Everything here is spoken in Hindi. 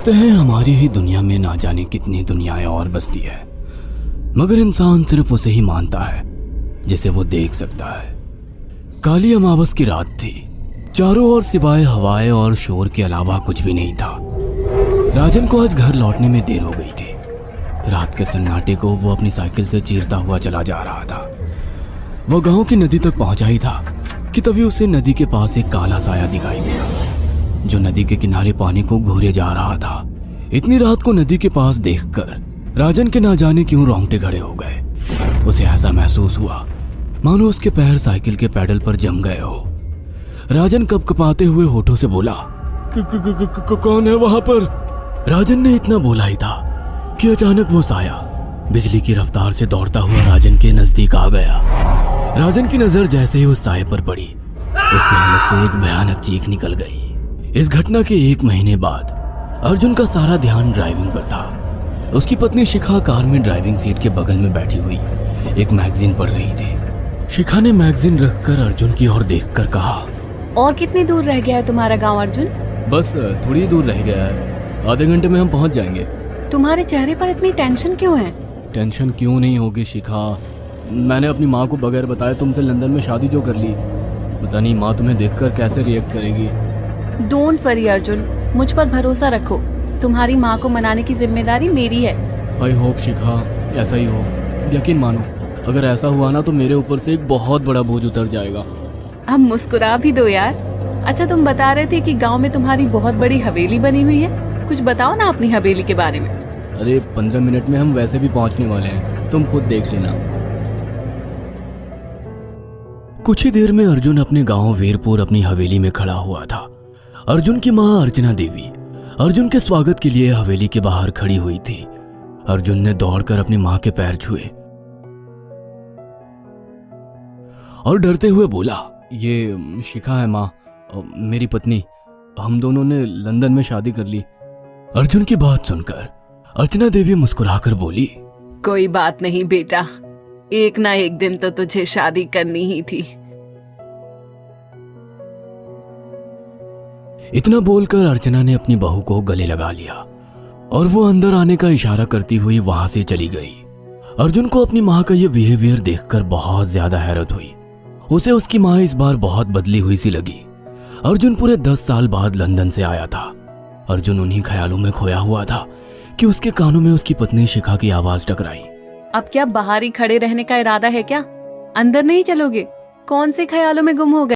कहते हैं हमारी ही दुनिया में ना जाने कितनी दुनियाएं और बसती है, मगर इंसान सिर्फ उसे ही मानता है जिसे वो देख सकता है। काली अमावस की रात थी। चारों ओर सिवाय हवाएं और शोर के अलावा कुछ भी नहीं था। राजन को आज घर लौटने में देर हो गई थी। रात के सन्नाटे को वो अपनी साइकिल से चीरता हुआ चला जा रहा था। वो गांव की नदी तक पहुंचा ही था कि तभी उसे नदी के पास एक काला साया दिखाई दिया जो नदी के किनारे पानी को घूरे जा रहा था। इतनी रात को नदी के पास देखकर राजन के ना जाने क्यों रोंगटे खड़े हो गए। उसे ऐसा महसूस हुआ मानो उसके पैर साइकिल के पैडल पर जम गए हो। राजन कपकपाते हुए होठों से बोला, कौन है वहां पर? राजन ने इतना बोला ही था कि अचानक वो साया बिजली की रफ्तार से दौड़ता हुआ राजन के नजदीक आ गया। राजन की नजर जैसे ही उस साये पर पड़ी, उसके हालत से एक भयानक चीख निकल गई। इस घटना के 1 महीने बाद अर्जुन का सारा ध्यान ड्राइविंग पर था। उसकी पत्नी शिखा कार में ड्राइविंग सीट के बगल में बैठी हुई एक मैगजीन पढ़ रही थी। शिखा ने मैगजीन रखकर अर्जुन की ओर देखकर कहा, और कितनी दूर रह गया है तुम्हारा गांव अर्जुन? बस थोड़ी दूर रह गया है, आधे घंटे में हम पहुंच जाएंगे। तुम्हारे चेहरे पर इतनी टेंशन क्यों है? टेंशन क्यों नहीं होगी शिखा, मैंने अपनी माँ को बगैर बताए तुमसे लंदन में शादी जो कर ली। पता नहीं माँ तुम्हें देखकर कैसे रिएक्ट करेगी। डोंट वरी अर्जुन, मुझ पर भरोसा रखो। तुम्हारी माँ को मनाने की जिम्मेदारी मेरी है। आई होप शिखा ऐसा ही हो। यकीन मानो अगर ऐसा हुआ ना तो मेरे ऊपर से एक बहुत बड़ा बोझ उतर जाएगा। अब मुस्कुरा भी दो यार। अच्छा, तुम बता रहे थे कि गांव में तुम्हारी बहुत बड़ी हवेली बनी हुई है, कुछ बताओ ना अपनी हवेली के बारे में। अरे 15 मिनट में हम वैसे भी पहुंचने वाले हैं, तुम खुद देख लेना। कुछ ही देर में अर्जुन अपने गांव वीरपुर अपनी हवेली में खड़ा हुआ था। अर्जुन की मां अर्चना देवी अर्जुन के स्वागत के लिए हवेली के बाहर खड़ी हुई थी। अर्जुन ने दौड़कर अपनी मां के पैर छुए और डरते हुए बोला, ये शिखा है मां, मेरी पत्नी। हम दोनों ने लंदन में शादी कर ली। अर्जुन की बात सुनकर अर्चना देवी मुस्कुराकर बोली, कोई बात नहीं बेटा, एक ना एक दिन तो तुझे शादी करनी ही थी। इतना बोलकर अर्चना ने अपनी बहू को गले लगा लिया और वो अंदर आने का इशारा करती हुई वहां से चली गई। अर्जुन को अपनी मां का ये बिहेवियर देखकर बहुत ज्यादा हैरत हुई। उसे उसकी मां इस बार बहुत बदली हुई सी लगी। अर्जुन पूरे 10 साल बाद लंदन से आया था। अर्जुन उन्हीं ख्यालों में खोया हुआ था कि उसके कानों में उसकी पत्नी शिखा की आवाज टकराई। अब क्या बाहर ही खड़े रहने का इरादा है क्या? अंदर नहीं चलोगे? कौन से ख्यालों में गुम हो गए?